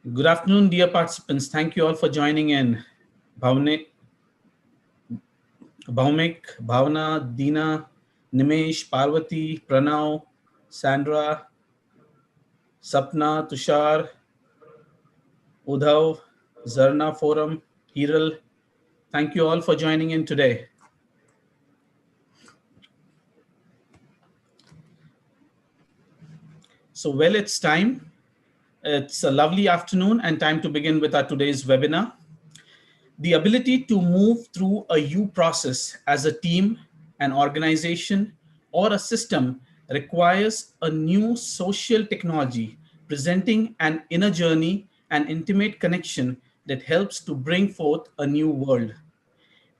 Good afternoon, dear participants. Thank you all for joining in. Bhavne, Bhaumik, Bhavna, Deena, Nimesh, Parvati, Pranav, Sandra, Sapna, Tushar, Udhav, Zarna Forum, Hiral. Thank you all for joining in today. It's time. It's a lovely afternoon and time to begin with our today's webinar. The ability to move through a U process as a team, an organization, or a system requires a new social technology presenting an inner journey and intimate connection that helps to bring forth a new world.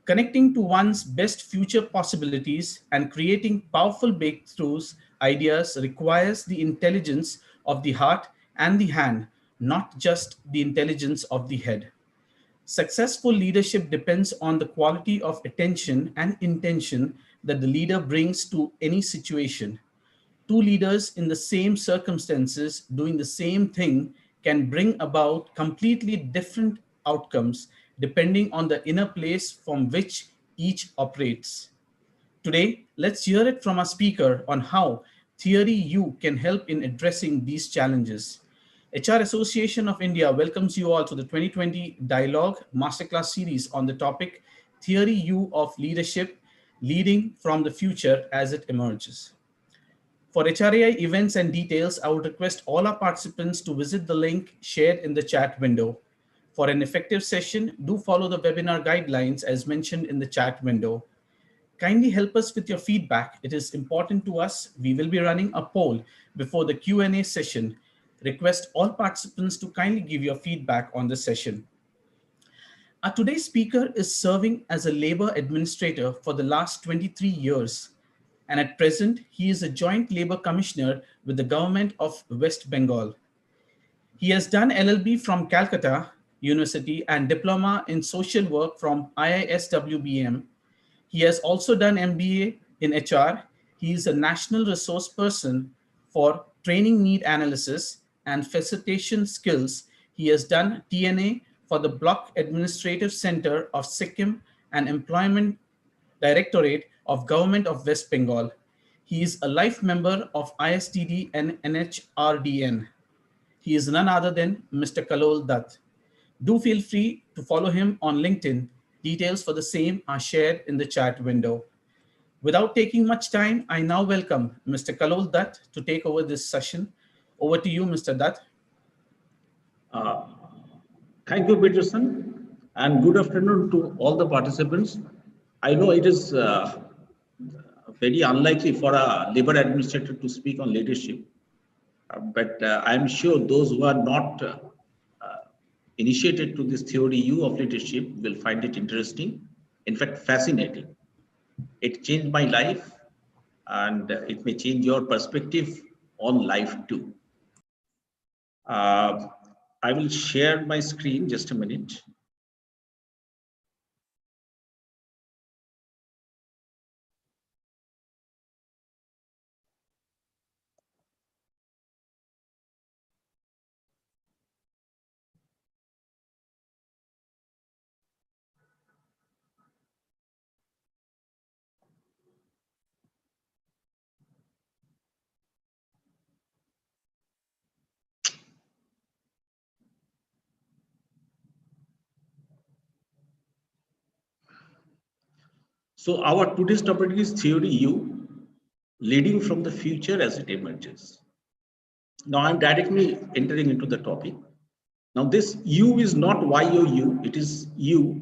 Connecting to one's best future possibilities and creating powerful breakthroughs ideas requires the intelligence of the heart and the hand, not just the intelligence of the head. Successful leadership depends on the quality of attention and intention that the leader brings to any situation. Two leaders in the same circumstances doing the same thing can bring about completely different outcomes depending on the inner place from which each operates. Today, let's hear it from our speaker on how Theory U can help in addressing these challenges. HR Association of India welcomes you all to the 2020 Dialogue Masterclass series on the topic Theory U of Leadership, Leading from the Future as it Emerges. For HRAI events and details, I would request all our participants to visit the link shared in the chat window. For an effective session, do follow the webinar guidelines as mentioned in the chat window. Kindly help us with your feedback. It is important to us. We will be running a poll before the Q&A session. Request all participants to kindly give your feedback on the session. Our today's speaker is serving as a labor administrator for the last 23 years. And at present, he is a joint labor commissioner with the government of West Bengal. He has done LLB from Calcutta University and diploma in social work from IISWBM. He has also done MBA in HR. He is a national resource person for training need analysis and facilitation skills. He has done TNA for the Block Administrative Center of Sikkim and Employment Directorate of Government of West Bengal. He is a life member of ISTD and NHRDN. He is none other than Mr. Kallol Dutt. Do feel free to follow him on LinkedIn. Details for the same are shared in the chat window. Without taking much time, I now welcome Mr. Kallol Dutt to take over this session. Over to you, Mr. Dutt. Uh, Thank you, Peterson, and good afternoon to all the participants. I know it is very unlikely for a labor administrator to speak on leadership, but I'm sure those who are not initiated to this theory U of leadership will find it interesting, in fact, fascinating. It changed my life, and it may change your perspective on life too. Uh, I will share my screen just a minute. So our today's topic is theory U, leading from the future as it emerges. Now I'm directly entering into the topic. Now this U is not YOU, it is U.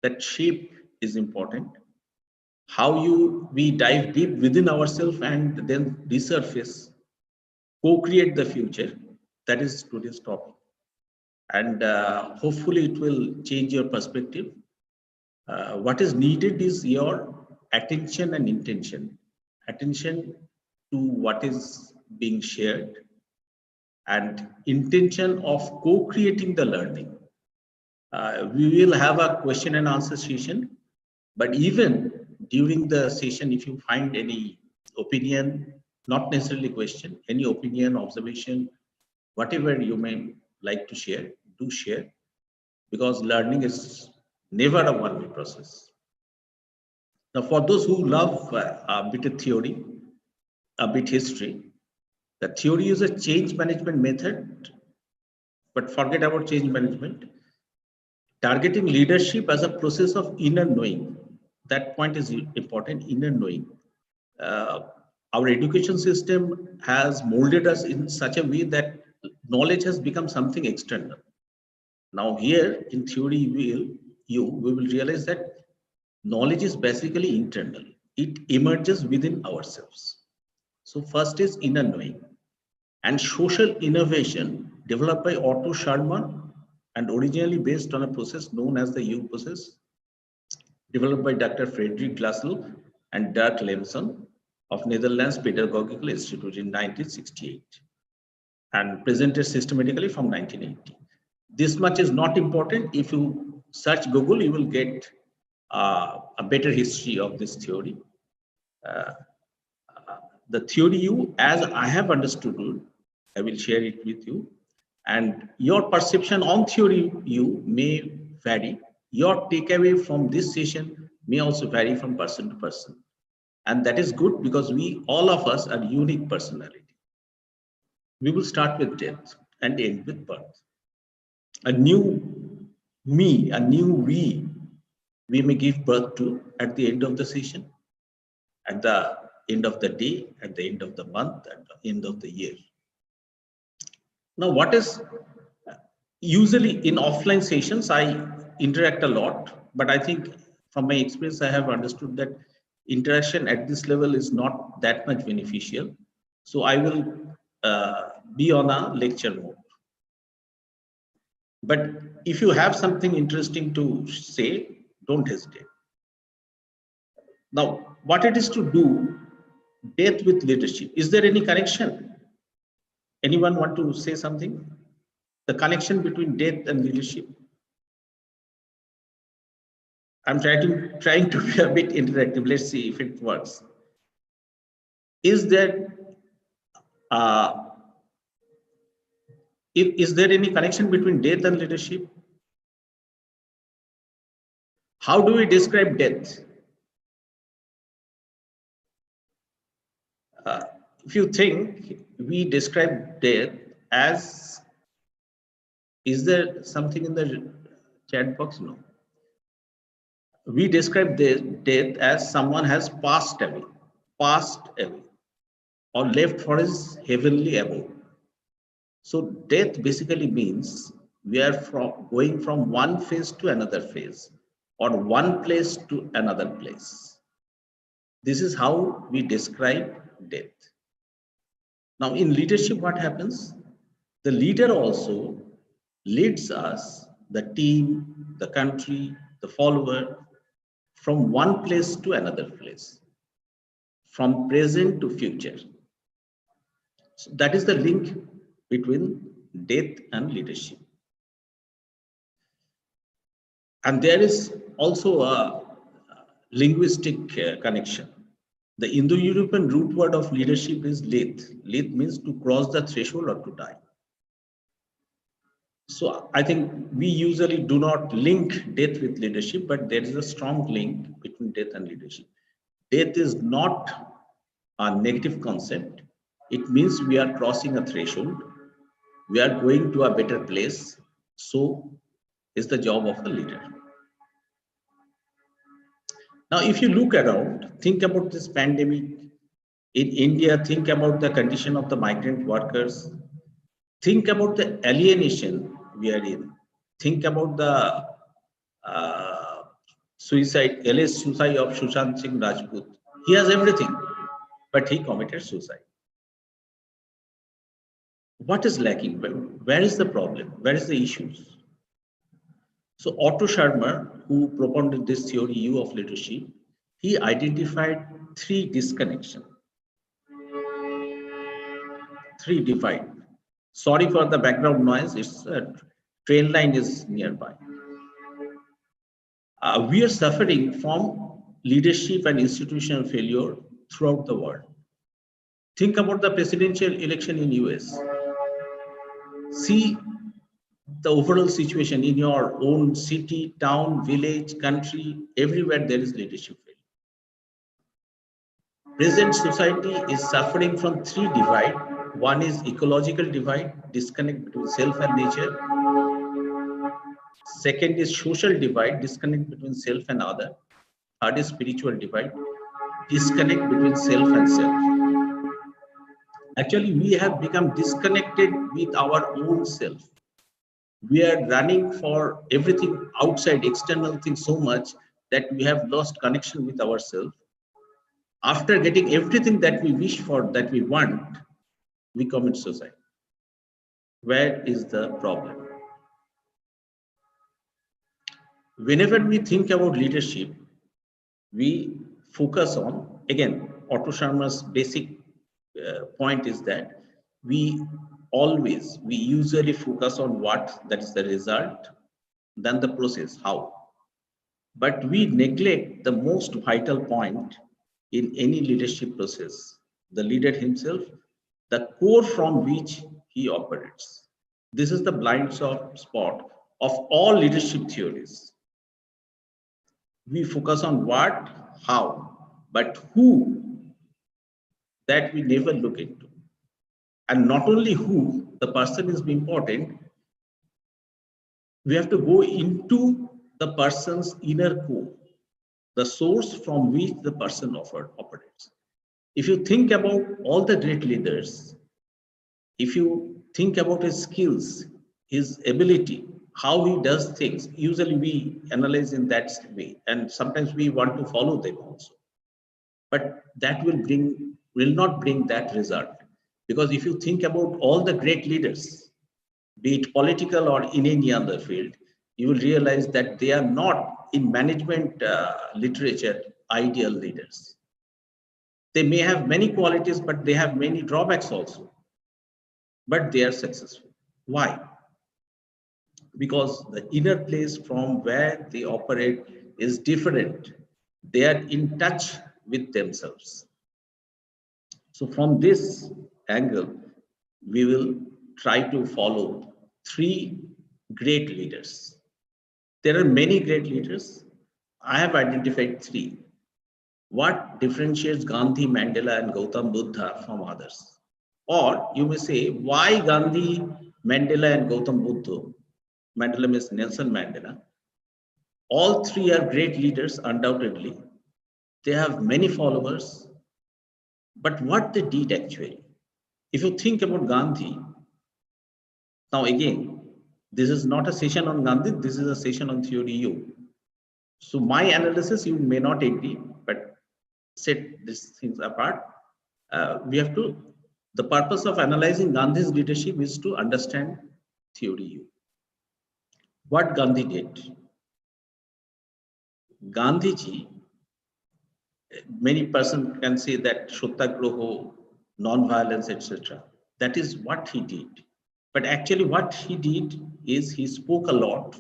That shape is important. How we dive deep within ourselves and then resurface, co-create the future. That is today's topic. And hopefully it will change your perspective. What is needed is your attention and intention. Attention to what is being shared and intention of co-creating the learning. We will have a question and answer session, but even during the session, if you find any opinion, not necessarily question, any opinion, observation, whatever you may like to share, do share, because learning is never a one-way process. Now, for those who love a bit of theory, a bit history, the theory is a change management method, but forget about change management. Targeting leadership as a process of inner knowing. That point is important, inner knowing. Uh, our education system has molded us in such a way that knowledge has become something external. Now, here in theory, we will realize that knowledge is basically internal. It emerges within ourselves. So, first is inner knowing. And social innovation developed by Otto Scharmer and originally based on a process known as the U process, developed by Dr. Frederick Glassell and Dutt of Netherlands Pedagogical Institute in 1968 and presented systematically from 1980. This much is not important. If you search Google, you will get a better history of this theory. Uh, the theory U, as I have understood it, I will share it with you. And your perception on theory U may vary. Your takeaway from this session may also vary from person to person. And that is good because all of us are unique personality. We will start with death and end with birth. A new me, a new we may give birth to at the end of the session, at the end of the day, at the end of the month, at the end of the year. Now, what is usually in offline sessions, I interact a lot, but I think from my experience, I have understood that interaction at this level is not that much beneficial. So I will be on a lecture mode. But if you have something interesting to say, don't hesitate. Now, what it is to do death with leadership? Is there any connection? Anyone want to say something? The connection between death and leadership? I'm trying to be a bit interactive. Let's see if it works. Is there any connection between death and leadership? How do we describe death? If you think we describe death as, is there something in the chat box? No. We describe death as someone has passed away, or left for his heavenly abode. So death basically means we are going from one phase to another phase, or one place to another place. This is how we describe death. Now, in leadership, what happens? The leader also leads us, the team, the country, the follower, from one place to another place, from present to future. So that is the link between death and leadership. And there is also a linguistic connection. The Indo-European root word of leadership is leth. Leth means to cross the threshold or to die. So I think we usually do not link death with leadership, but there is a strong link between death and leadership. Death is not a negative concept. It means we are crossing a threshold. We are going to a better place. So is the job of the leader. Now, if you look around, think about this pandemic in India, think about the condition of the migrant workers, think about the alienation we are in, think about the alleged suicide of Sushant Singh Rajput. He has everything, but he committed suicide. What is lacking? Where is the problem? Where is the issues? So Otto Scharmer, who propounded this theory U of leadership, he identified three disconnections. Three divide. Sorry for the background noise. It's a train line is nearby. We are suffering from leadership and institutional failure throughout the world. Think about the presidential election in US. See the overall situation in your own city, town, village, country, everywhere there is leadership failure. Present society is suffering from three divide. One is ecological divide, disconnect between self and nature. Second is social divide, disconnect between self and other. Third is spiritual divide, disconnect between self and self. Actually, we have become disconnected with our own self. We are running for everything outside, external things so much that we have lost connection with ourselves. After getting everything that we wish for, that we want, we commit suicide. Where is the problem? Whenever we think about leadership, we focus on, again, Otto Sharma's basic point is that we usually focus on what, that is the result, then the process, how. But we neglect the most vital point in any leadership process, the leader himself, the core from which he operates. This is the blind spot of all leadership theories. We focus on what, how, but who, that we never look into. And not only who, the person is important, we have to go into the person's inner core, the source from which the person operates. If you think about all the great leaders, if you think about his skills, his ability, how he does things, usually we analyze in that way, and sometimes we want to follow them also. But that will not bring that result. Because if you think about all the great leaders, be it political or in any other field, you will realize that they are not, in management literature, ideal leaders. They may have many qualities, but they have many drawbacks also. But they are successful. Why? Because the inner place from where they operate is different. They are in touch with themselves. So from this angle, we will try to follow three great leaders. There are many great leaders. I have identified three. What differentiates Gandhi, Mandela, and Gautam Buddha from others? Or you may say, why Gandhi, Mandela, and Gautam Buddha? Mandela means Nelson Mandela. All three are great leaders, undoubtedly. They have many followers. But what they did actually, if you think about Gandhi, now again, this is not a session on Gandhi, this is a session on theory U. So my analysis, you may not agree, but set these things apart. The purpose of analyzing Gandhi's leadership is to understand theory U. What Gandhi did? Gandhiji, many persons can say that Satyagraha, non-violence, etc. That is what he did. But actually what he did is he spoke a lot.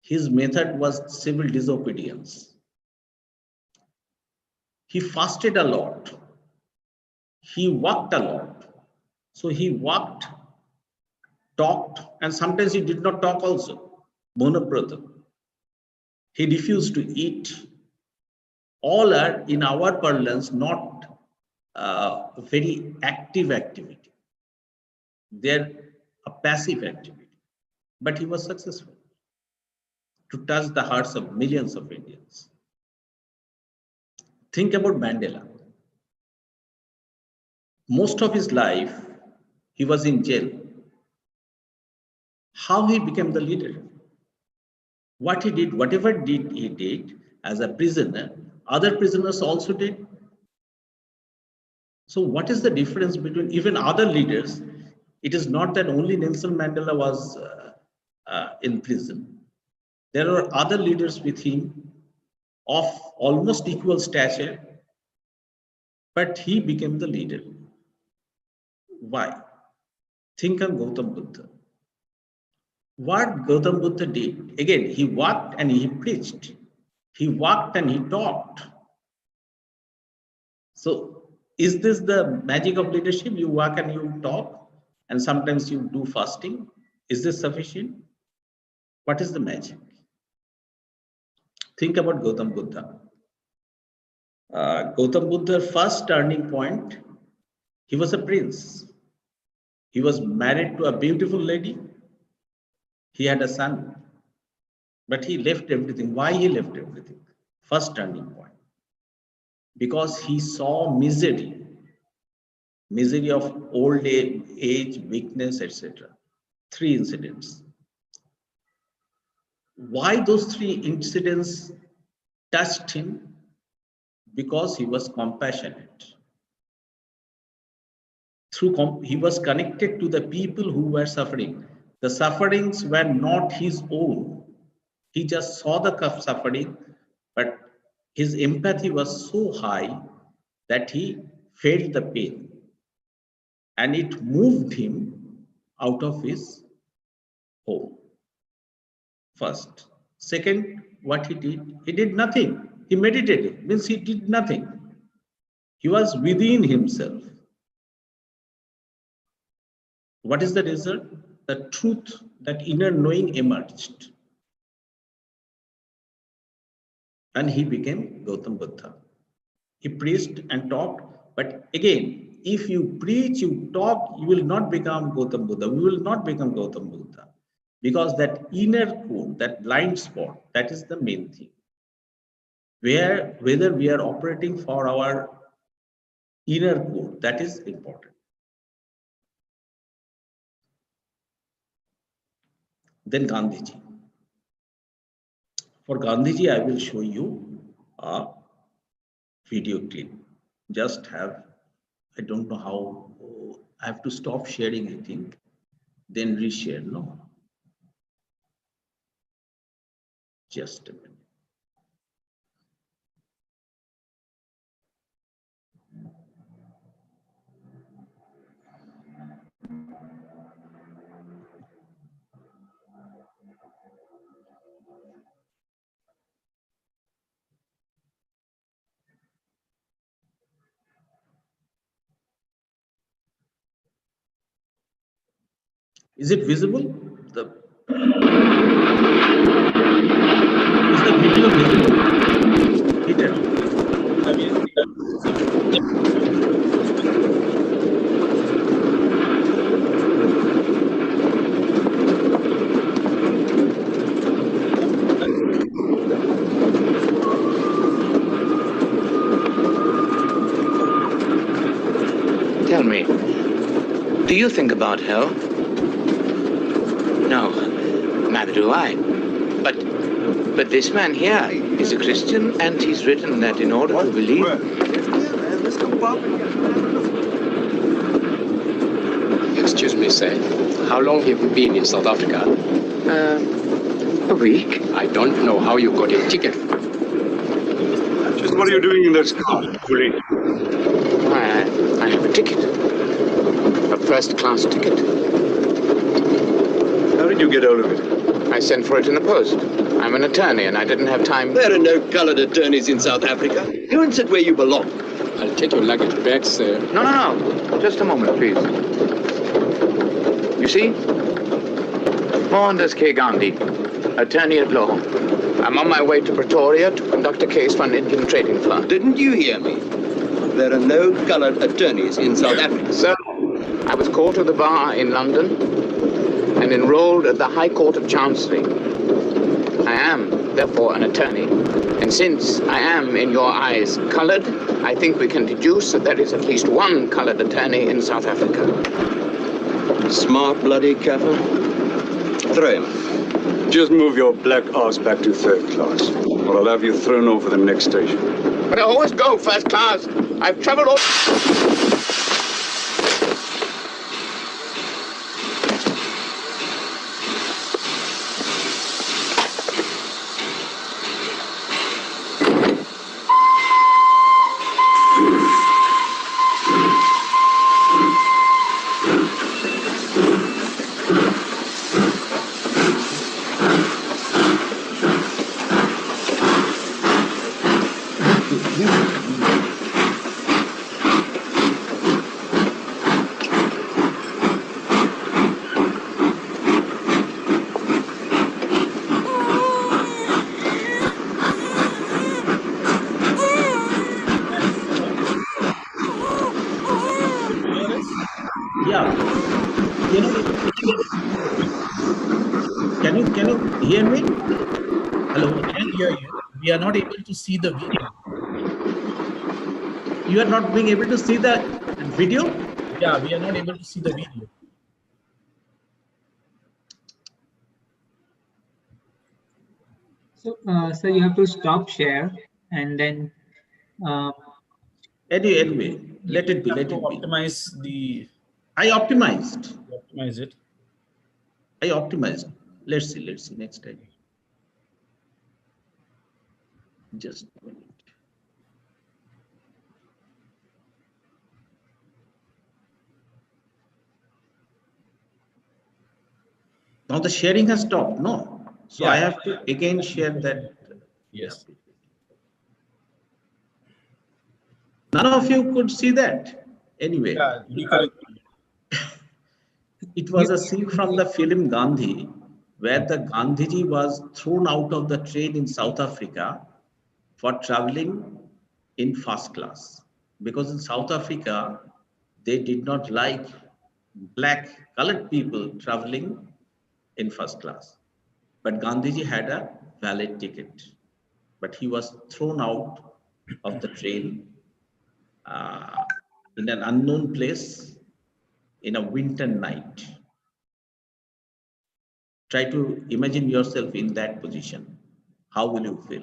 His method was civil disobedience. He fasted a lot. He walked a lot. So he walked, talked, and sometimes he did not talk also. Monobrata. He refused to eat. All are, in our parlance, not very active activity. They're a passive activity. But he was successful to touch the hearts of millions of Indians. Think about Mandela. Most of his life, he was in jail. How he became the leader? What he did, whatever he did as a prisoner, other prisoners also did. So what is the difference between even other leaders? It is not that only Nelson Mandela was in prison. There are other leaders with him of almost equal stature, but he became the leader. Why? Think of Gautam Buddha. What Gautam Buddha did, again, he walked and he preached. He walked and he talked. So is this the magic of leadership? You walk and you talk, and sometimes you do fasting. Is this sufficient? What is the magic? Think about Gautam Buddha. Gautam Buddha's first turning point, he was a prince. He was married to a beautiful lady. He had a son. But he left everything. Why he left everything? First turning point. Because he saw misery of old age, weakness, etc. 3 incidents. Why those 3 incidents touched him? Because he was compassionate. He was connected to the people who were suffering. The sufferings were not his own. He just saw the suffering, but his empathy was so high that he felt the pain. And it moved him out of his home. First. Second, what he did nothing. He meditated, means he did nothing. He was within himself. What is the result? The truth, that inner knowing emerged. And he became Gautam Buddha. He preached and talked, but again, if you preach, you talk, you will not become Gautam Buddha. We will not become Gautam Buddha. Because that inner core, that blind spot, that is the main thing. Whether we are operating for our inner core, that is important. Then Gandhiji. For Gandhiji, I will show you a video clip. Just have, I don't know how, I have to stop sharing, I think, then reshare, no? Just a minute. Is it visible? Is the video visible? Peter. Tell me, do you think about hell? No, neither do I. But this man here is a Christian, and he's written that in order to believe... Excuse me, sir. How long have you been in South Africa? A week. I don't know how you got a ticket. Just what are you doing in this car, Coolie? I have a ticket. A first-class ticket. How did you get hold of it? I sent for it in the post. I'm an attorney, and I didn't have time... There are no colored attorneys in South Africa. Go and sit where you belong. I'll take your luggage back, sir. No. Just a moment, please. You see? Mohandas K. Gandhi, attorney at law. I'm on my way to Pretoria to conduct a case for an Indian trading firm. Didn't you hear me? There are no colored attorneys in South Africa. Sir, I was called to the bar in London and enrolled at the High Court of Chancery. I am, therefore, an attorney. And since I am, in your eyes, colored, I think we can deduce that there is at least one colored attorney in South Africa. Smart bloody Kaffir. Throw him. Just move your black ass back to third class, or I'll have you thrown over the next station. But I always go first class. I've traveled all... Yeah, you know, can you hear me? Hello, We can hear you. We are not able to see the video. you are not being able to see the video. Yeah, we are not able to see the video. So you have to stop share and then uh, Anyway, You let it be. have Let to it be. optimize the I optimized. optimize it. I optimized. Let's see. Let's see next time. Just a minute. Now the sharing has stopped. No. So I Yeah. have to again share that. Yes. None of you could see that. Anyway, Yeah, we couldn't. it was a scene from the film Gandhi, where the Gandhiji was thrown out of the train in South Africa for traveling in first class. Because in South Africa, they did not like black colored people traveling in first class. But Gandhiji had a valid ticket. But he was thrown out of the train uh, in an unknown place in a winter night. Try to imagine yourself in that position. How will you feel?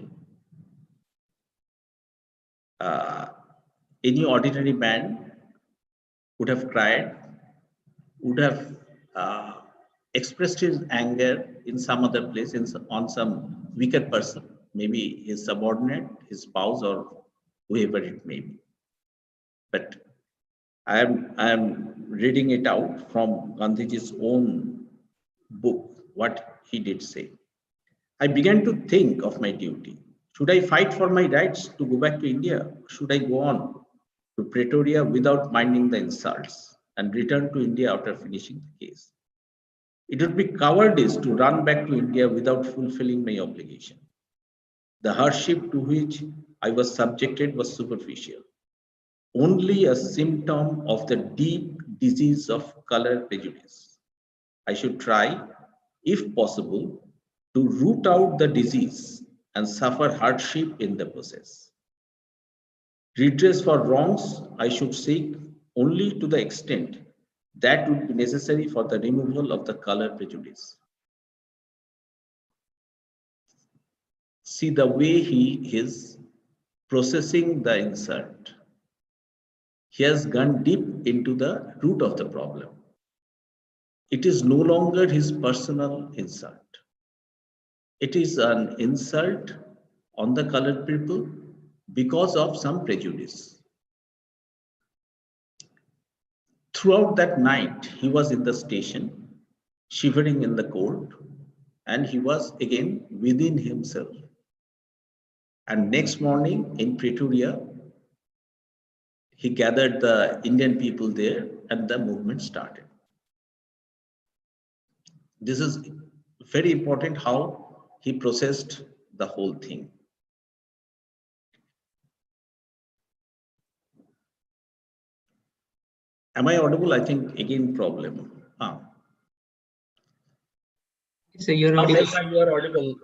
Uh, any ordinary man would have cried, would have expressed his anger in some other place, on some weaker person, maybe his subordinate, his spouse, or whoever it may be. But I am reading it out from Gandhiji's own book, what he did say. I began to think of my duty. Should I fight for my rights to go back to India? Should I go on to Pretoria without minding the insults and return to India after finishing the case? It would be cowardice to run back to India without fulfilling my obligation. The hardship to which I was subjected was superficial, only a symptom of the deep disease of color prejudice. I should try, if possible, to root out the disease and suffer hardship in the process. Redress for wrongs I should seek only to the extent that would be necessary for the removal of the color prejudice. See the way he is processing the insult. He has gone deep into the root of the problem. It is no longer his personal insult. It is an insult on the colored people because of some prejudice. Throughout that night, he was in the station, shivering in the cold, and he was again within himself. And next morning in Pretoria, he gathered the Indian people there and the movement started. This is very important how he processed the whole thing. Am I audible? I think again problem. so you're audible. Yeah, you are audible.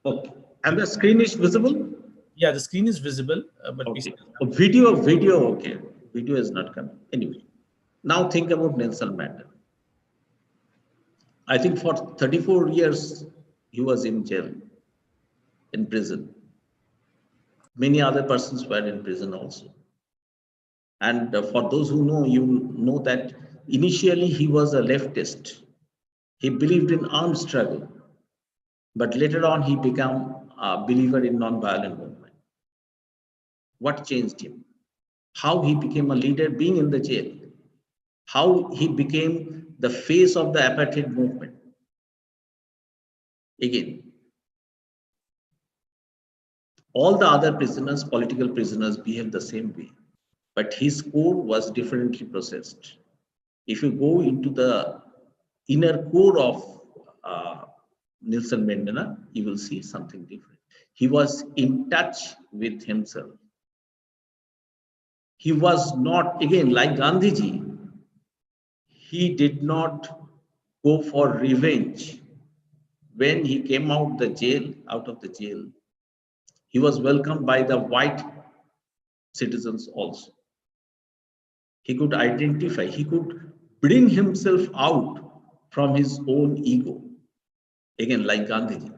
Okay. And the screen is visible? Yeah, the screen is visible, but we Okay. still Video, okay. Video is not coming. Anyway, now think about Nelson Mandela. I think for 34 years, he was in jail, in prison. Many other persons were in prison also. And for those who know, you know that initially he was a leftist. He believed in armed struggle, but later on he became a believer in non-violent movement. What changed him? How he became a leader being in the jail? How he became the face of the apartheid movement? Again, all the other prisoners, political prisoners, behaved the same way, but his core was differently processed. If you go into the inner core of Nelson Mandela, you will see something different. He was in touch with himself. He was not, again, like Gandhiji, he did not go for revenge. When he came out of the jail, he was welcomed by the white citizens also. He could identify, he could bring himself out from his own ego. Again, like Gandhiji,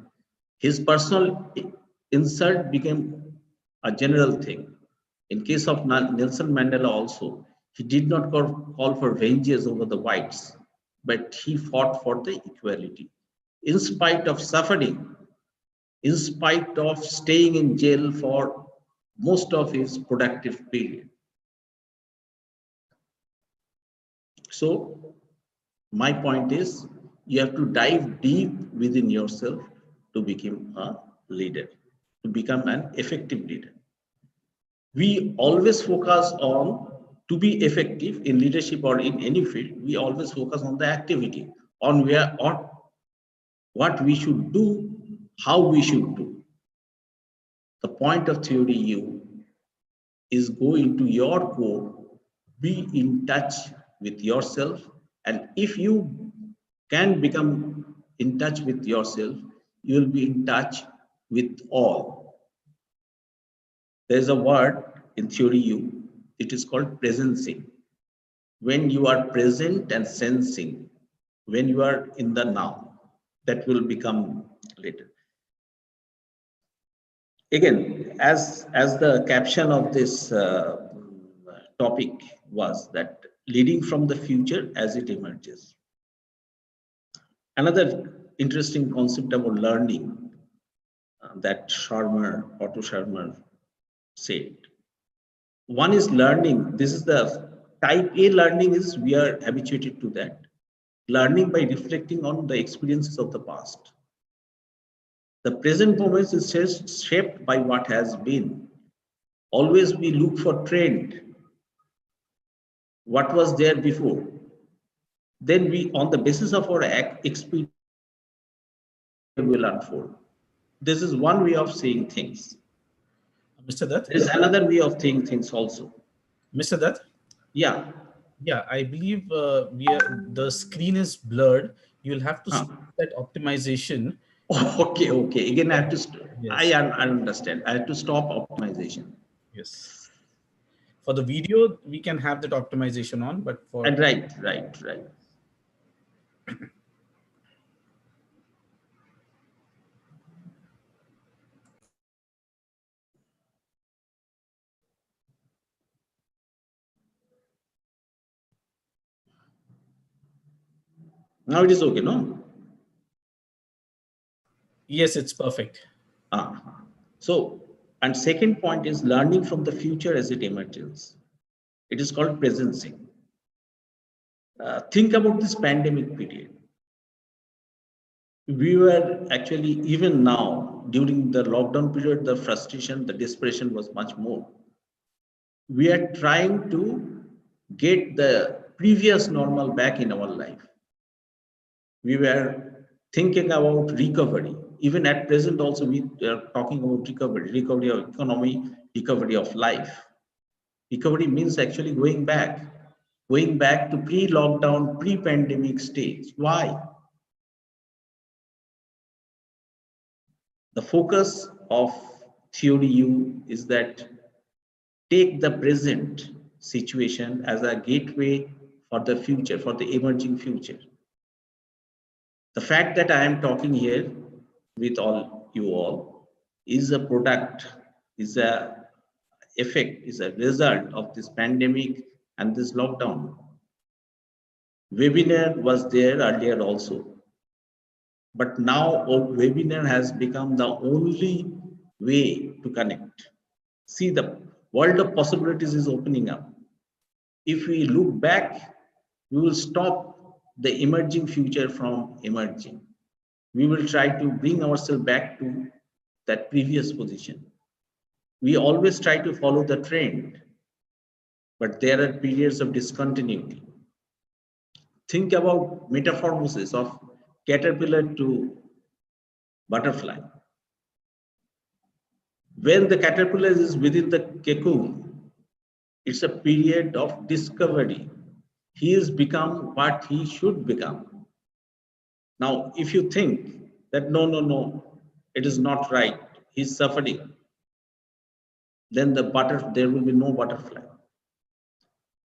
his personal insult became a general thing. In case of Nelson Mandela also, he did not call for vengeance over the whites, but he fought for the equality. In spite of suffering, in spite of staying in jail for most of his productive period. So, my point is, you have to dive deep within yourself to become a leader, to become an effective leader. We always focus on, to be effective in leadership or in any field, we always focus on the activity, on where or what we should do, how we should do. The point of theory U is go into your core, be in touch with yourself, and if you can become in touch with yourself, you will be in touch with all. There's a word in theory U, it is called presencing. When you are present and sensing, when you are in the now, that will become later. Again, as the caption of this topic was that leading from the future as it emerges. Another interesting concept about learning that Otto Scharmer said. One is learning. This is the type A learning is we are habituated to that. Learning by reflecting on the experiences of the past. The present moment is shaped by what has been. Always we look for trend. What was there before? Then we, on the basis of our experience, will unfold. This is one way of seeing things. Mr. Dutt? There is another way of seeing things also. Mr. Dutt? Yeah. Yeah, I believe the screen is blurred. You'll have to stop that optimization. Okay. Again, I have to. Yes. I understand. I have to stop optimization. Yes. For the video, we can have that optimization on, but for And right. Now it is okay, no? Yes, it's perfect. So, and second point is learning from the future as it emerges. It is called presencing. Think about this pandemic period. We were actually, even now, during the lockdown period, the frustration, the desperation was much more. We are trying to get the previous normal back in our life. We were thinking about recovery. Even at present also, we are talking about recovery of economy, recovery of life. Recovery means actually going back to pre-lockdown, pre-pandemic stage. Why? The focus of theory U is that take the present situation as a gateway for the future, for the emerging future. The fact that I am talking here with you all is a product, is a effect, is a result of this pandemic and this lockdown. Webinar was there earlier also, but now webinar has become the only way to connect. See, the world of possibilities is opening up. If we look back, we will stop the emerging future from emerging. We will try to bring ourselves back to that previous position. We always try to follow the trend, but there are periods of discontinuity. Think about metamorphosis of caterpillar to butterfly. When the caterpillar is within the cocoon, it's a period of discovery. he has become what he should become. Now, if you think that no, it is not right, he's suffering, then there will be no butterfly.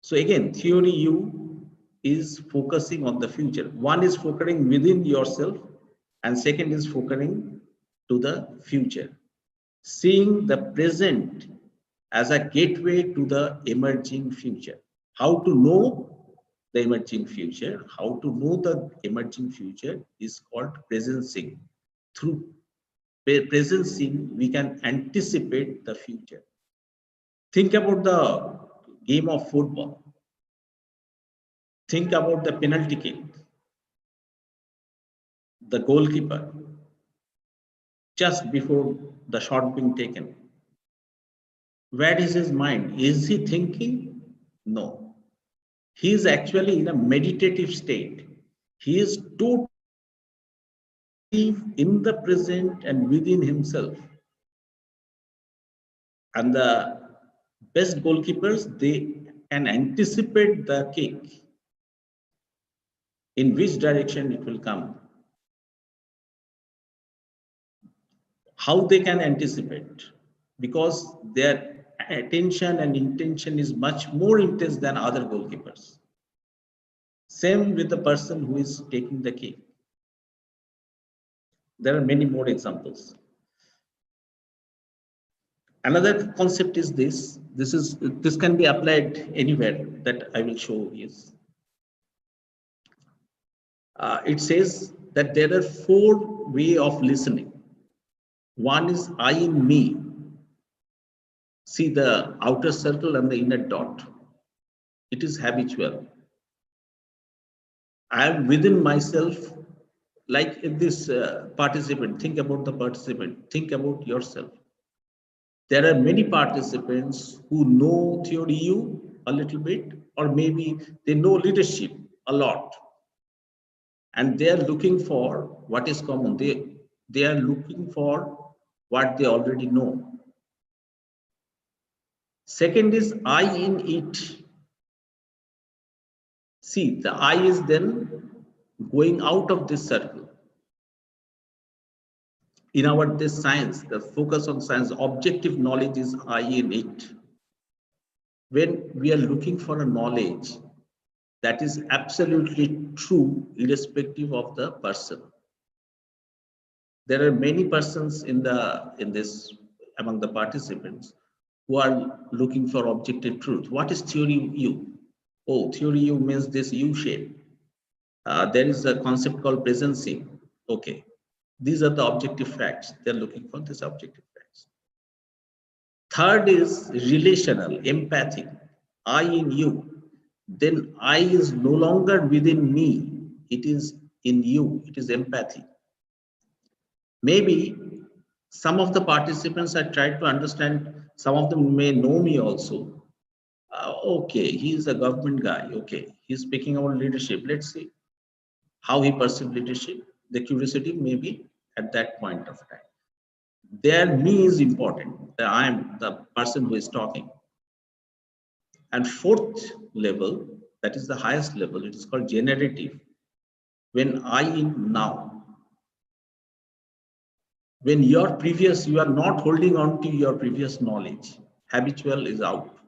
So again, theory U is focusing on the future. One is focusing within yourself, and second is focusing to the future. Seeing the present as a gateway to the emerging future. How to know the emerging future? How to know the emerging future is called presencing. Through presencing, we can anticipate the future. Think about the game of football. Think about the penalty kick, the goalkeeper, just before the shot being taken. Where is his mind? Is he thinking? No. He is actually in a meditative state. He is totally in the present and within himself. And the best goalkeepers, they can anticipate the kick, in which direction it will come. How they can anticipate? Because their attention and intention is much more intense than other goalkeepers. Same with the person who is taking the kick. There are many more examples. Another concept is this. This can be applied anywhere that I will show is. It says that there are 4 ways of listening. One is I in me. See the outer circle and the inner dot. It is habitual. I am within myself, like this participant. Think about the participant. Think about yourself. There are many participants who know theory U a little bit, or maybe they know leadership a lot. And they are looking for what is common. They are looking for what they already know. Second is I in it. See, the I is then going out of this circle. In our this science, the focus on science, objective knowledge is I in it. When we are looking for a knowledge that is absolutely true, irrespective of the person. There are many persons in this among the participants who are looking for objective truth. What is theory U? Oh, theory U means this U shape. There is a concept called presencing. Okay, these are the objective facts. They're looking for these objective facts. Third is relational, empathic. I in you. Then I is no longer within me. It is in you. It is empathy. Maybe some of the participants I tried to understand, some of them may know me also. Okay, he's a government guy. Okay, he's speaking about leadership. Let's see how he perceives leadership. The curiosity may be at that point of time. Their me is important. That I am the person who is talking. And fourth level, that is the highest level, it is called generative. When I in now. When you are not holding on to your previous knowledge, habitual is out.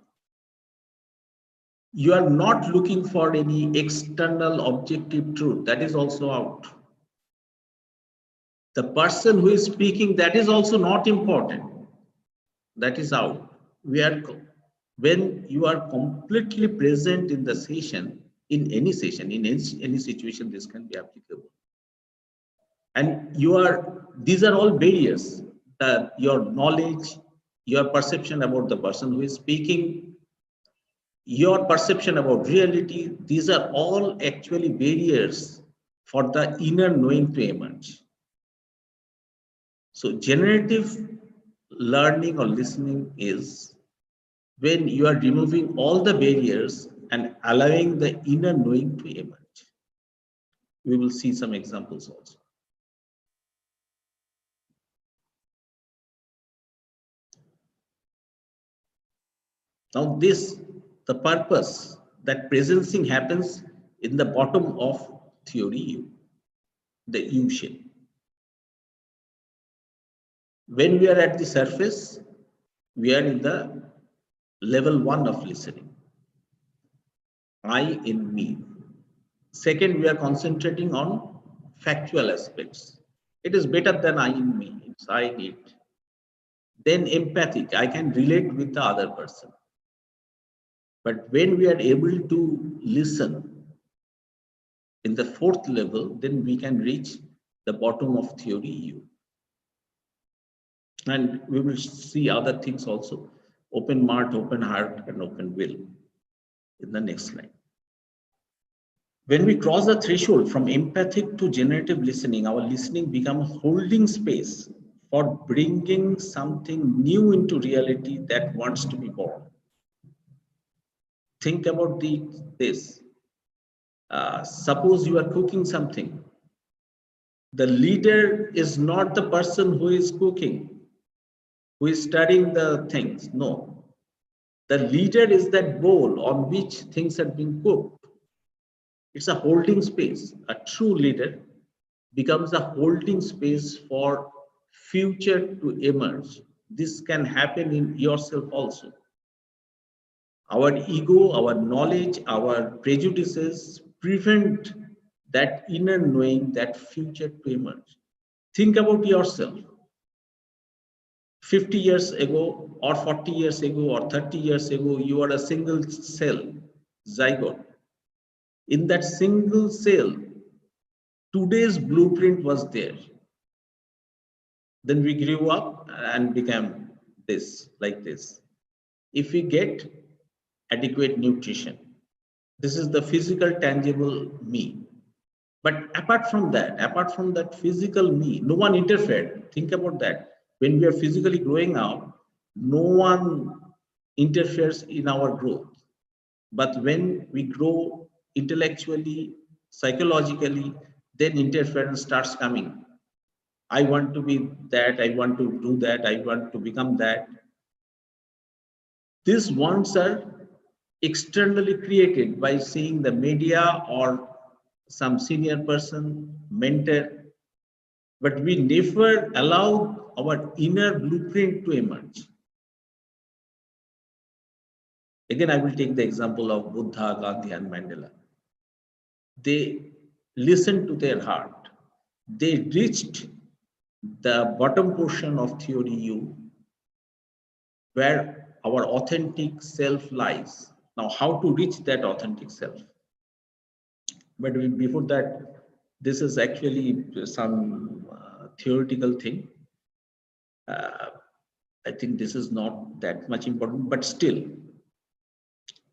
You are not looking for any external objective truth, that is also out. The person who is speaking, that is also not important, that is out. When you are completely present in the session, in any session, in any situation, this can be applicable. And these are all barriers, that your knowledge, your perception about the person who is speaking, your perception about reality, these are all actually barriers for the inner knowing to emerge. So generative learning or listening is when you are removing all the barriers and allowing the inner knowing to emerge. We will see some examples also. Now the purpose, that presencing happens in the bottom of theory U, the U shape. When we are at the surface, we are in the level 1 of listening. I in me. Second, we are concentrating on factual aspects. It is better than I in me. It's I in it. Then empathic, I can relate with the other person. But when we are able to listen in the 4th level, then we can reach the bottom of theory U. And we will see other things also, open mouth, open heart, and open will in the next slide. When we cross the threshold from empathic to generative listening, our listening becomes holding space for bringing something new into reality that wants to be born. Think about this. Suppose you are cooking something. The leader is not the person who is cooking, who is studying the things. No. The leader is that bowl on which things are being cooked. It's a holding space. A true leader becomes a holding space for future to emerge. This can happen in yourself also. Our ego, our knowledge, our prejudices prevent that inner knowing, that future to emerge. Think about yourself. 50 years ago, or 40 years ago, or 30 years ago, you are a single cell zygote. In that single cell, today's blueprint was there. Then we grew up and became this, like this. If we get adequate nutrition, this is the physical, tangible me. But apart from that physical me, no one interfered. Think about that. When we are physically growing up, no one interferes in our growth. But when we grow intellectually, psychologically, then interference starts coming. I want to be that, I want to do that, I want to become that. These wants are externally created by seeing the media or some senior person, mentor, but we never allow our inner blueprint to emerge. Again, I will take the example of Buddha, Gandhi, and Mandela. They listened to their heart. They reached the bottom portion of theory U, where our authentic self lies. Now, how to reach that authentic self? But before that, this is actually some theoretical thing. I think this is not that much important, but still,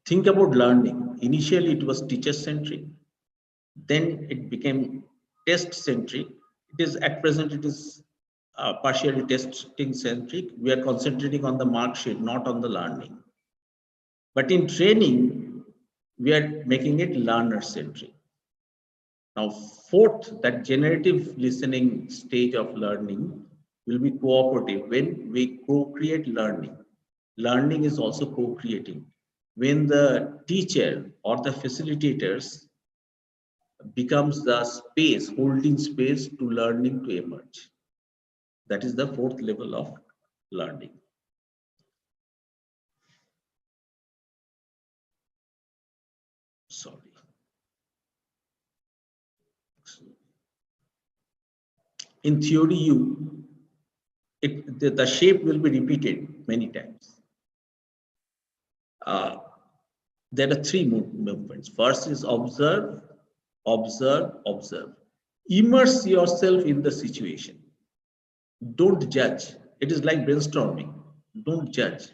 think about learning. Initially, it was teacher-centric. Then it became test-centric. It is at present, it is partially testing-centric. We are concentrating on the mark sheet, not on the learning. But in training, we are making it learner-centric. Now, 4th, that generative listening stage of learning will be cooperative. When we co-create learning, learning is also co-creating. When the teacher or the facilitators becomes the space, holding space to learning to emerge. That is the 4th level of learning. Sorry. In theory U, the shape will be repeated many times. There are 3 movements. First is observe, observe, observe. Immerse yourself in the situation. Don't judge. It is like brainstorming. Don't judge.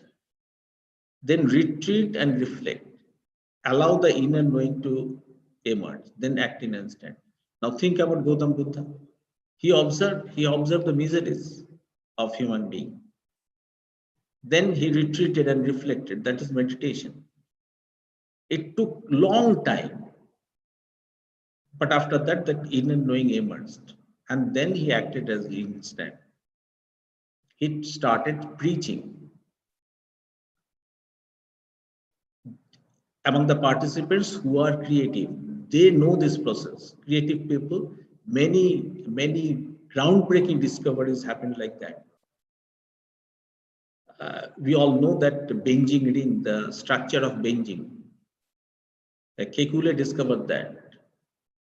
Then retreat and reflect. Allow the inner knowing to emerge. Then act in instant. Now think about Gautam Buddha. He observed the miseries of human being. Then he retreated and reflected. That is meditation. It took long time, but after that, that inner knowing emerged, and then he acted as the instant. He started preaching. among the participants who are creative. They know this process. Creative people, many groundbreaking discoveries happened like that. We all know that binging ring, the structure of binging. Kekule discovered that.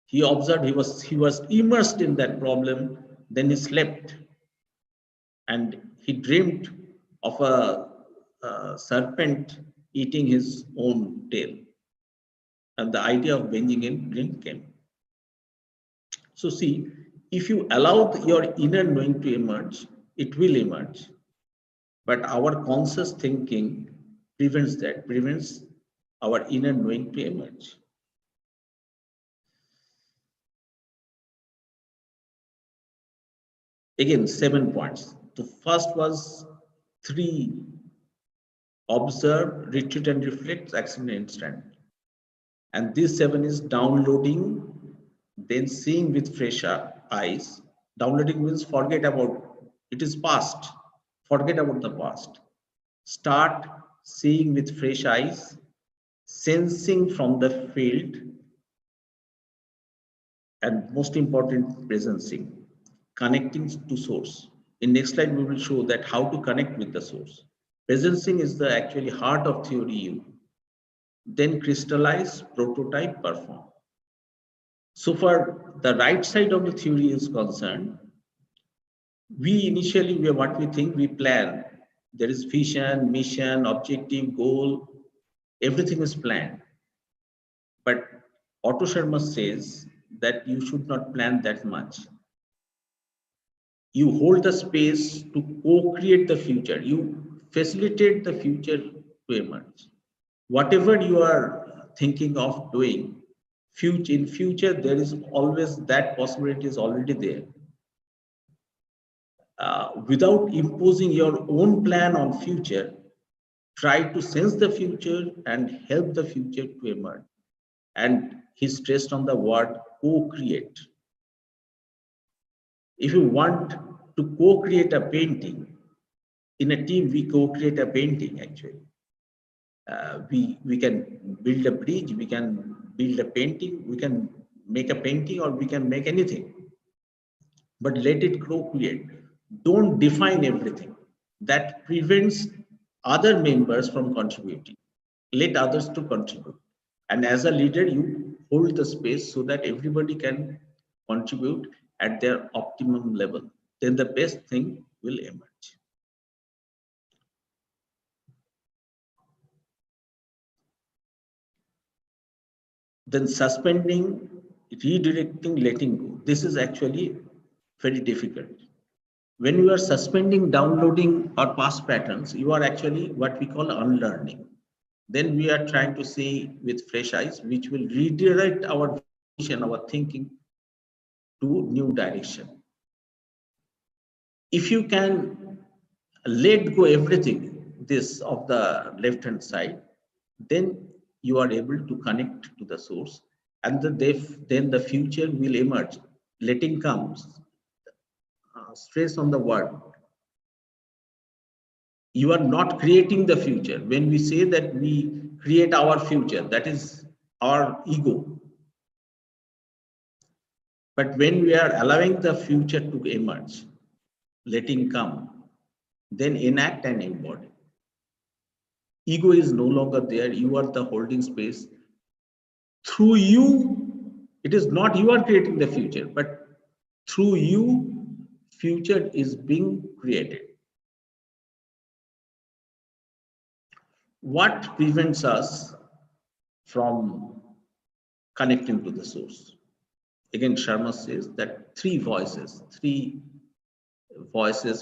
He observed he was immersed in that problem. Then he slept, and he dreamed of a serpent eating his own tail, and the idea of binging in dream came. So see, if you allow your inner knowing to emerge, it will emerge. But our conscious thinking prevents our inner knowing to emerge. Again, 7 points. The first was 3: observe, retreat, and reflect, action instant. And this 7 is downloading, then seeing with fresh eyes. Downloading means forget about it is past. Forget about the past. Start seeing with fresh eyes, sensing from the field, and most important, presencing, connecting to source. In next slide, we will show that how to connect with the source. Presencing is the actually heart of theory U. Then crystallize, prototype, perform. So far, the right side of the theory is concerned, what we think, we plan. There is vision, mission, objective, goal, everything is planned. But Otto Sharma says that you should not plan that much. You hold the space to co-create the future. You facilitate the future to emerge. Whatever you are thinking of doing, in future, there is always that possibility is already there. Without imposing your own plan on future, try to sense the future and help the future to emerge. And he stressed on the word co-create. If you want to co-create a painting, in a team we co-create a painting actually. We can build a bridge, we can build a painting, we can make a painting, or we can make anything. But let it co-create. Don't define everything. That prevents other members from contributing. Let others to contribute. And as a leader, you hold the space so that everybody can contribute at their optimum level. Then the best thing will emerge. Then suspending, redirecting, letting go. This is actually very difficult. When you are suspending, downloading or past patterns, you are actually what we call unlearning. Then we are trying to see with fresh eyes, which will redirect our vision, our thinking to new direction. If you can let go everything, this of the left-hand side, then you are able to connect to the source, and then the future will emerge. Letting comes. Stress on the word. You are not creating the future. When we say that we create our future, that is our ego. But when we are allowing the future to emerge, letting come, then enact and embody. Ego is no longer there. You are the holding space. Through you, it is not you are creating the future, but through you, future is being created. What prevents us from connecting to the source? Again, Sharma says that three voices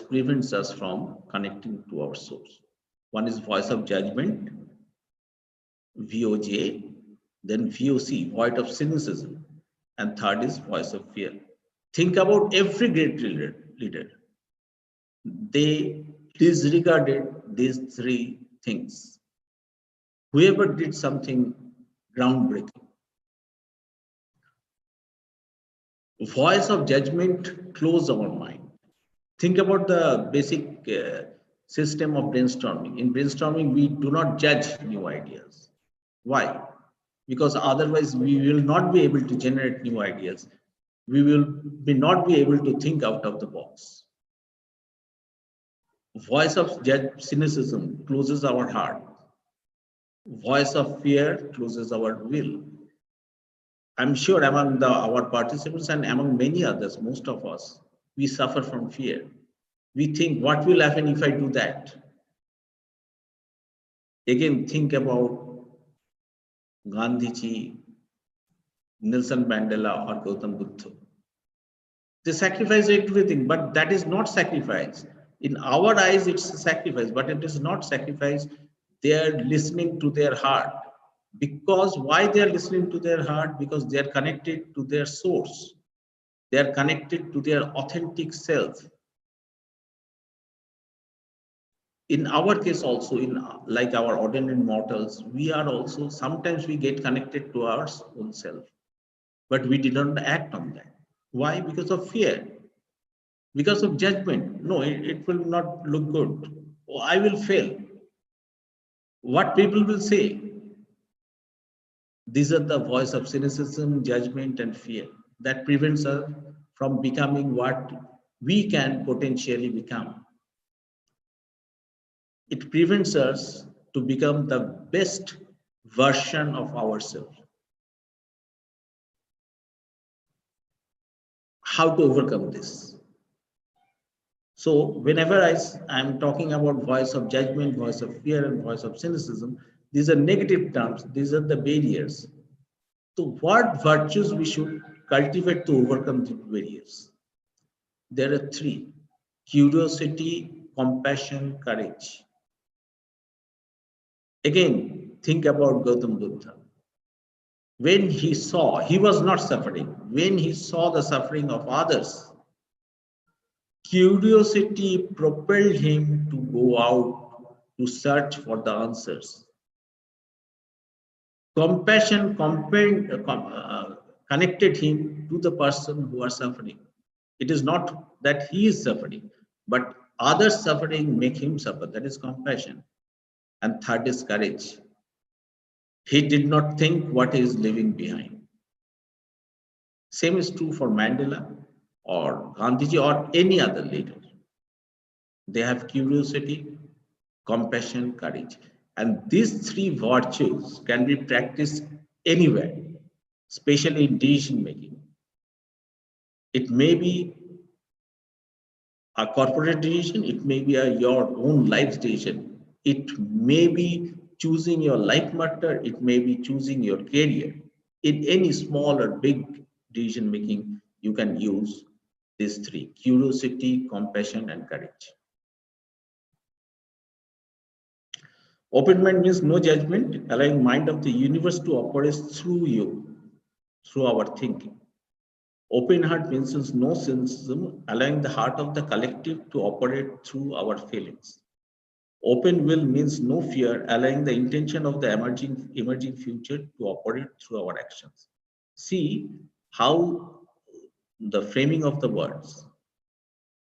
prevents us from connecting to our source. One is voice of judgment, VOJ, then VOC, voice of cynicism, and third is voice of fear. Think about every great leader. They disregarded these three things. Whoever did something groundbreaking. Voice of judgment closed our mind. Think about the basic system of brainstorming. In brainstorming, we do not judge new ideas. Why? because otherwise we will not be able to generate new ideas. We will not be able to think out of the box. Voice of cynicism closes our heart. Voice of fear closes our will. I'm sure among our participants and among many others, most of us, we suffer from fear. We think, what will happen if I do that? Again, think about Gandhiji, Nelson Mandela, or Gautam Buddha. They sacrifice everything, but that is not sacrifice. In our eyes, it's a sacrifice, but it is not sacrifice. They are listening to their heart. Because why they are listening to their heart? Because they are connected to their source. They are connected to their authentic self. In our case also, in like our ordinary mortals, we are also, sometimes we get connected to our own self, but we did not act on that. Why? Because of fear, because of judgment. No, it will not look good. Oh, I will fail. What people will say? These are the voice of cynicism, judgment, and fear that prevents us from becoming what we can potentially become. It prevents us to become the best version of ourselves. How to overcome this? So whenever I'm talking about voice of judgment, voice of fear, and voice of cynicism, these are negative terms. These are the barriers. So what virtues we should cultivate to overcome the barriers? There are three: curiosity, compassion, courage. Again, think about Gautam Buddha. When he saw, he was not suffering. When he saw the suffering of others, curiosity propelled him to go out to search for the answers. Compassion connected him to the person who are suffering. It is not that he is suffering, but others suffering make him suffer. That is compassion. And third is courage. He did not think what he is leaving behind. Same is true for Mandela or Gandhiji or any other leader. They have curiosity, compassion, courage. And these three virtues can be practiced anywhere, especially in decision making. It may be a corporate decision, it may be your own life decision, it may be choosing your life matter, it may be choosing your career. In any small or big decision making, you can use these three: curiosity, compassion, and courage. Open mind means no judgment, allowing mind of the universe to operate through you, through our thinking. Open heart means no cynicism, allowing the heart of the collective to operate through our feelings. Open will means no fear, allowing the intention of the emerging future to operate through our actions. See how the framing of the words.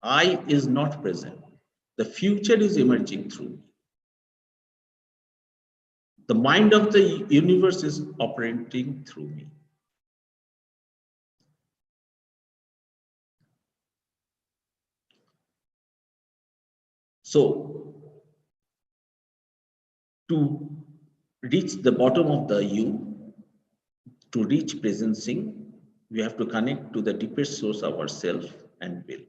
I is not present. The future is emerging through me. The mind of the universe is operating through me. So, to reach the bottom of the U, to reach presencing, we have to connect to the deepest source of ourself and will.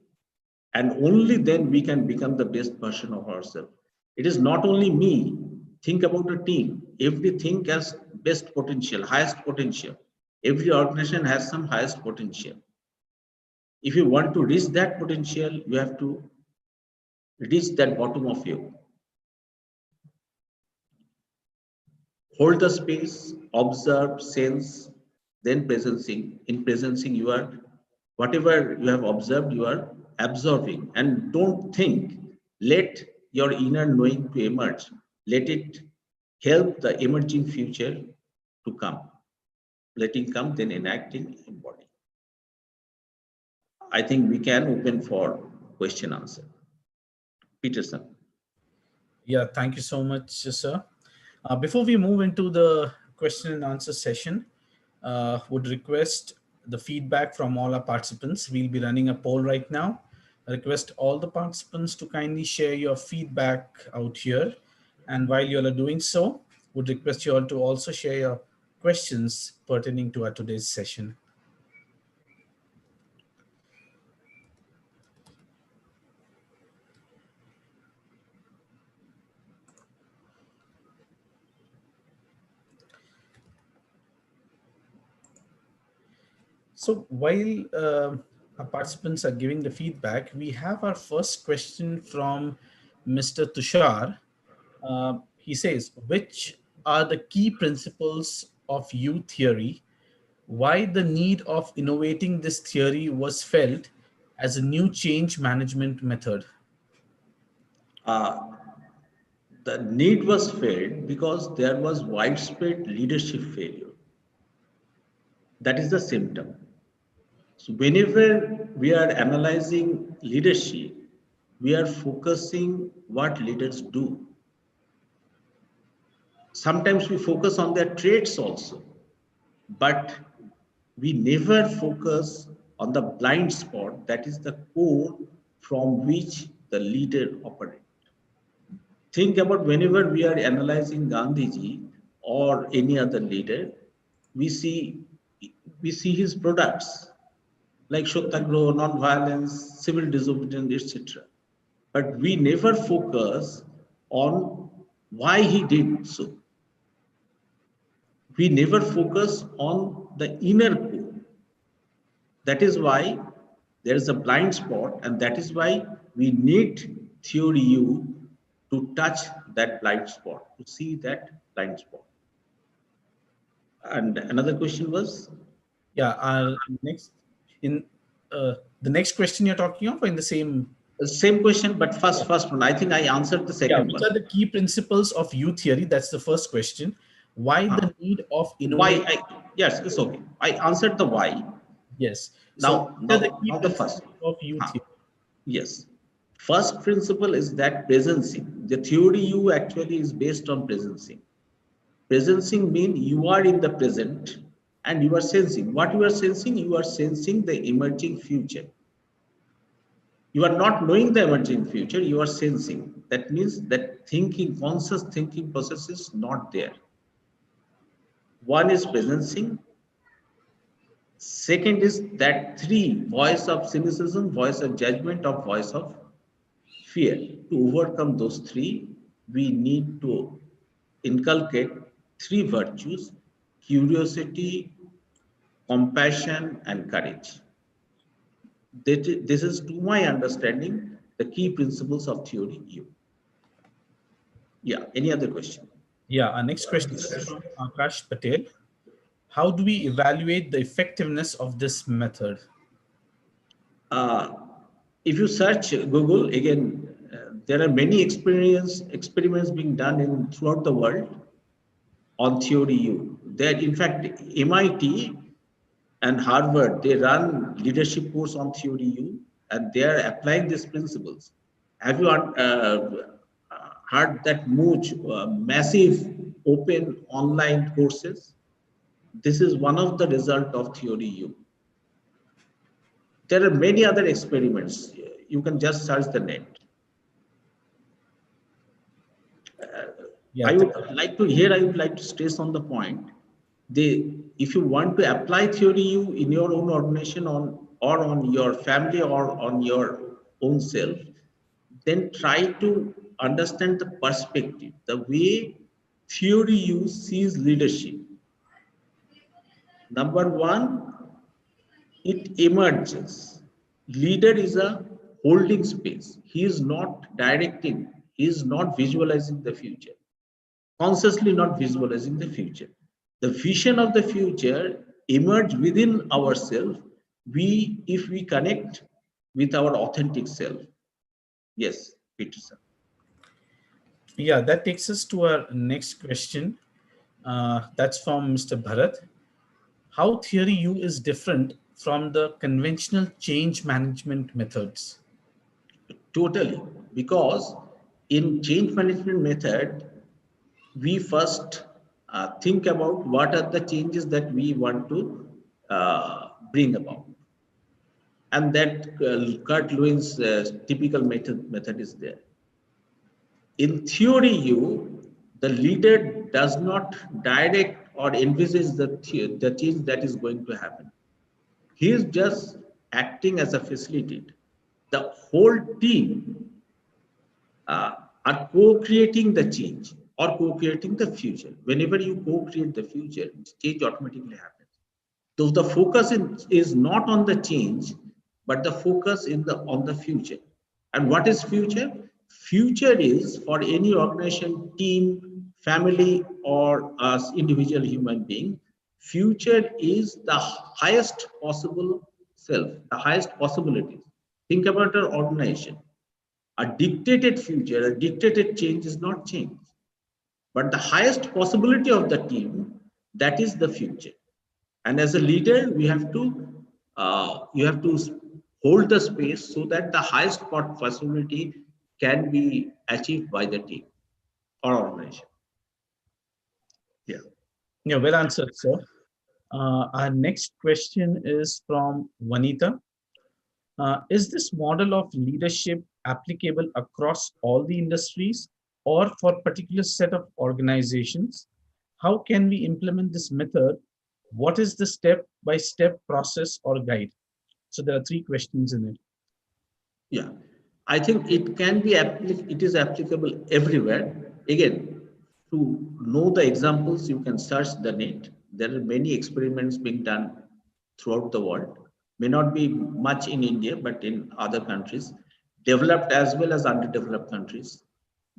And only then we can become the best version of ourselves. It is not only me. Think about a team. Everything has best potential, highest potential. Every organization has some highest potential. If you want to reach that potential, you have to reach that bottom of you. Hold the space, observe, sense, then presencing. In presencing, you are, whatever you have observed, you are absorbing. And don't think, let your inner knowing to emerge. Let it help the emerging future to come. Let it come, then enacting, embody. I think we can open for question answer. Peterson. Yeah, thank you so much, sir. Before we move into the question and answer session. Would request the feedback from all our participants. We'll be running a poll right now. I request all the participants to kindly share your feedback out here. And while you all are doing so, would request you all to also share your questions pertaining to our today's session. So while our participants are giving the feedback, we have our first question from Mr. Tushar. He says, which are the key principles of U theory? Why the need of innovating this theory was felt as a new change management method? The need was felt because there was widespread leadership failure. That is the symptom. So whenever we are analyzing leadership, we are focusing what leaders do. Sometimes we focus on their traits also, but we never focus on the blind spot that is the core from which the leader operates. Think about whenever we are analyzing Gandhiji or any other leader, we see his products like Shottagro, non-violence, civil disobedience, etc. But we never focus on why he did so. We never focus on the inner core. That is why there is a blind spot, and that is why we need theory U to touch that blind spot, to see that blind spot. And another question was? Yeah, next in the next question you're talking of, or in the same? Same question, but first one. I think I answered the second one. Which are the key principles of U theory? That's the first question. Why the need of innovation? Yes, it's okay. I answered the why. Yes. Now the first of U theory. Yes. First principle is that presencing. The theory U actually is based on presencing. Presencing means you are in the present and you are sensing. What you are sensing? You are sensing the emerging future. You are not knowing the emerging future, you are sensing. That means that thinking, conscious thinking process is not there. One is presencing. Second is that three, voice of cynicism, voice of judgment, or voice of fear. To overcome those three, we need to inculcate three virtues: curiosity, compassion, and courage. This is, to my understanding, the key principles of theory U. Yeah, any other question? Yeah, our next question is from Akash Patel. How do we evaluate the effectiveness of this method? If you search Google, again, there are many experiments being done throughout the world on theory U. There, in fact, MIT and Harvard, they run leadership course on theory U, and they are applying these principles. Have you heard that massive open online courses? This is one of the result of theory U. There are many other experiments. You can just search the net. I would like to stress on the point. If you want to apply theory U in your own organization or on your family or on your own self, then try to understand the perspective, the way theory U sees leadership. Number one, it emerges. Leader is a holding space. He is not directing. He is not visualizing the future. Consciously not visualizing the future. The vision of the future emerge within ourselves. If we connect with our authentic self. Yes, Peterson. Yeah, that takes us to our next question. That's from Mr. Bharat. How theory U is different from the conventional change management methods? Totally, because in change management method, we first think about what are the changes that we want to bring about. And that Kurt Lewin's typical method is there. In theory, the leader does not direct or envisage the change that is going to happen. He is just acting as a facilitator. The whole team are co-creating the change or co-creating the future. Whenever you co-create the future, change automatically happens. So the focus is not on the change, but the focus on the future. And what is future? Future is for any organization, team, family, or as individual human being. Future is the highest possible self, the highest possibilities. Think about our organization. A dictated future, a dictated change is not change. But the highest possibility of the team, that is the future. And as a leader, you have to hold the space so that the highest possibility can be achieved by the team or organization. Yeah. Yeah, well answered, sir. Our next question is from Vanita. Is this model of leadership applicable across all the industries or for a particular set of organizations? How can we implement this method? What is the step-by-step process or guide? So there are 3 questions in it. Yeah, I think it is applicable everywhere. Again, to know the examples, you can search the net. There are many experiments being done throughout the world. May not be much in India, but in other countries, developed as well as underdeveloped countries,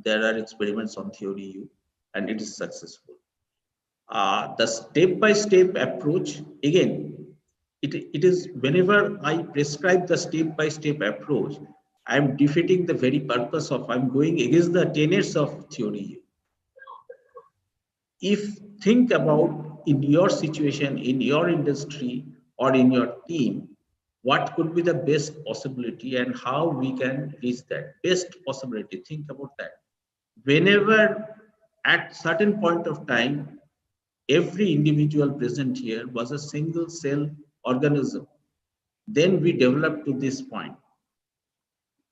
there are experiments on theory U, and it is successful. The step-by-step approach, again, it is whenever I prescribe the step-by-step approach, I'm defeating the very purpose of, I'm going against the tenets of theory U. If think about in your situation, in your industry, or in your team, what could be the best possibility and how we can reach that best possibility. Think about that. Whenever at certain point of time, every individual present here was a single cell organism. Then we developed to this point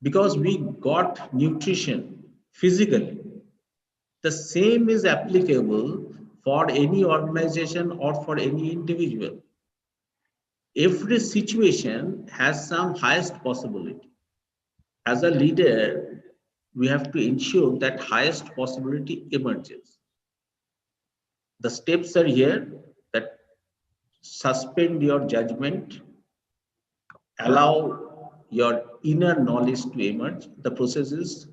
because we got nutrition physically. The same is applicable for any organization or for any individual. Every situation has some highest possibility. As a leader, we have to ensure that highest possibility emerges. The steps are here that suspend your judgment, allow your inner knowledge to emerge. The process is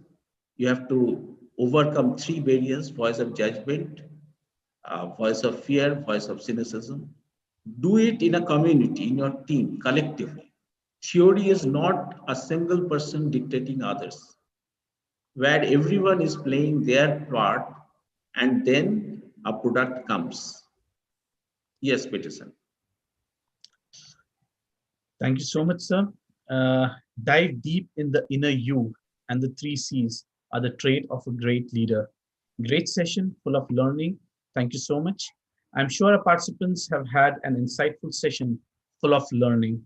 you have to overcome 3 barriers: voice of judgment, voice of fear, voice of cynicism. Do it in a community, in your team, collectively. Theory is not a single person dictating others, where everyone is playing their part and then a product comes. Yes, Peterson. Thank you so much, sir. Dive deep in the inner you, and the 3 C's are the trait of a great leader. Great session, full of learning. Thank you so much. I'm sure our participants have had an insightful session full of learning.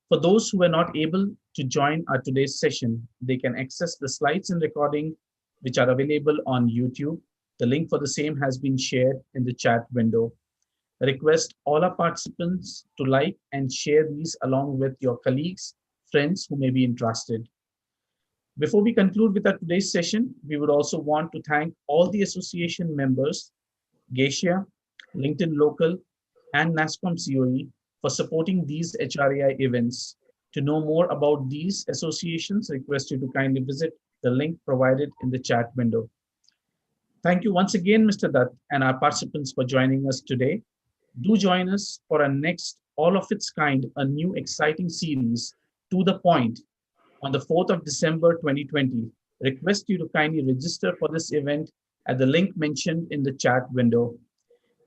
For those who were not able to join our today's session, they can access the slides and recording which are available on YouTube. The link for the same has been shared in the chat window. I request all our participants to like and share these along with your colleagues, friends who may be interested. Before we conclude with our today's session, we would also want to thank all the association members, Geisha, LinkedIn Local, and NASCOM COE for supporting these HRAI events. To know more about these associations, I request you to kindly visit the link provided in the chat window. Thank you once again, Mr. Dutt, and our participants for joining us today. Do join us for our next all of its kind, a new exciting series, To the Point, on the 4th of December 2020. Request you to kindly register for this event at the link mentioned in the chat window.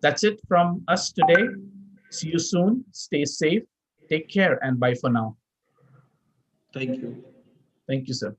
That's it from us today. See you soon. Stay safe. Take care and bye for now. Thank you. Thank you, sir.